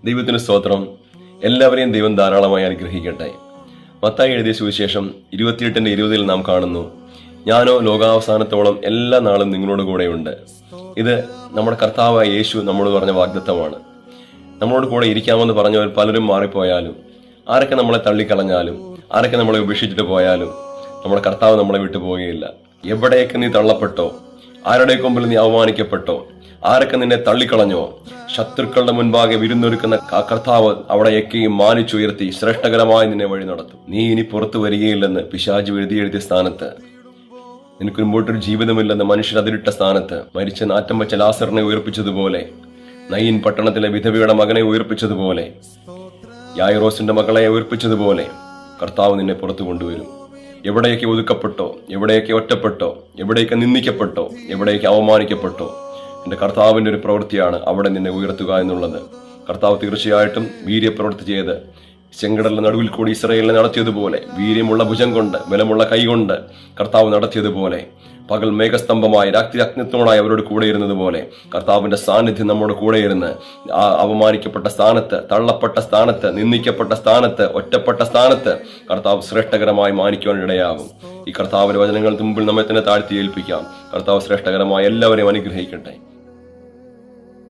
ദൈവത്തിന് സ്തോത്രം. എല്ലാവരെയും ദൈവം ധാരാളമായി അനുഗ്രഹിക്കട്ടെ. മത്തായി എഴുതിയ സുവിശേഷം 28:20 നാം കാണുന്നു, ഞാനോ ലോകാവസാനത്തോളം എല്ലാ നാളും നിങ്ങളോട് കൂടെയുണ്ട്. ഇത് നമ്മുടെ കർത്താവായ യേശു നമ്മോട് പറഞ്ഞ വാഗ്ദത്തമാണ്. നമ്മളോട് കൂടെ ഇരിക്കാമെന്ന് പറഞ്ഞവർ പലരും മാറിപ്പോയാലും, ആരൊക്കെ നമ്മളെ തള്ളിക്കളഞ്ഞാലും, ആരൊക്കെ നമ്മളെ ഉപേക്ഷിച്ചിട്ട് പോയാലും നമ്മുടെ കർത്താവ് നമ്മളെ വിട്ടു പോവുകയില്ല. എവിടെയൊക്കെ നീ തള്ളപ്പെട്ടോ, ആരുടെയൊക്കെ മുമ്പിൽ നീ അവമാനിക്കപ്പെട്ടോ, ആരൊക്കെ നിന്നെ തള്ളിക്കളഞ്ഞോ, ശത്രുക്കളുടെ മുൻപാകെ വിരുന്നൊരുക്കുന്ന ആ കർത്താവ് അവിടെയൊക്കെയും മാനിച്ചുയർത്തി ശ്രേഷ്ഠകരമായി നിന്നെ വഴി നടത്തും. നീ ഇനി പുറത്തു വരികയില്ലെന്ന് പിശാച് എഴുതിയ സ്ഥാനത്ത്, നിനക്ക് മുമ്പോട്ടൊരു ജീവിതമില്ലെന്ന് മനുഷ്യർ അതിരിട്ട സ്ഥാനത്ത്, മരിച്ച നാറ്റം വെച്ച ലാസറിനെ ഉയർപ്പിച്ചതുപോലെ, നയീൻ പട്ടണത്തിലെ വിധവയുടെ മകനെ ഉയർപ്പിച്ചതുപോലെ, യായിറോസിന്റെ മകളെ ഉയർപ്പിച്ചതുപോലെ കർത്താവ് നിന്നെ പുറത്തു കൊണ്ടുവരും. എവിടെയൊക്കെ ഒതുക്കപ്പെട്ടോ, എവിടെയൊക്കെ ഒറ്റപ്പെട്ടോ, എവിടെയൊക്കെ നിന്ദിക്കപ്പെട്ടോ, എവിടെയൊക്കെ അവമാനിക്കപ്പെട്ടോ, എൻ്റെ കർത്താവിൻ്റെ ഒരു പ്രവൃത്തിയാണ് അവിടെ നിന്നെ ഉയർത്തുക എന്നുള്ളത്. കർത്താവ് തീർച്ചയായിട്ടും വീര്യപ്രവൃത്തി ചെയ്ത് ചെങ്കടലിന്റെ നടുവിൽ കൂടി ഇസ്രായേലിനെ നടത്തിയതുപോലെ, വീര്യമുള്ള ഭുജം കൊണ്ട്, ബലമുള്ള കൈ കൊണ്ട് കർത്താവ് നടത്തിയതുപോലെ, പകൽ മേഘസ്തംഭമായി രാത്രി അഗ്നിത്വമായി അവരോട് കൂടെ ഇരുന്നതുപോലെ കർത്താവിന്റെ സാന്നിധ്യം നമ്മുടെ കൂടെ ഇരുന്ന് ആ അവമാനിക്കപ്പെട്ട സ്ഥാനത്ത്, തള്ളപ്പെട്ട സ്ഥാനത്ത്, നിന്ദിക്കപ്പെട്ട സ്ഥാനത്ത്, ഒറ്റപ്പെട്ട സ്ഥാനത്ത് കർത്താവ് ശ്രേഷ്ഠകരമായി മാനിക്കുവാൻ ഇടയാകും. ഈ കർത്താവിന്റെ വചനങ്ങൾക്ക് മുമ്പിൽ നമ്മെ തന്നെ താഴ്ത്തി ഏൽപ്പിക്കാം. കർത്താവ് ശ്രേഷ്ഠകരമായി എല്ലാവരെയും അനുഗ്രഹിക്കട്ടെ.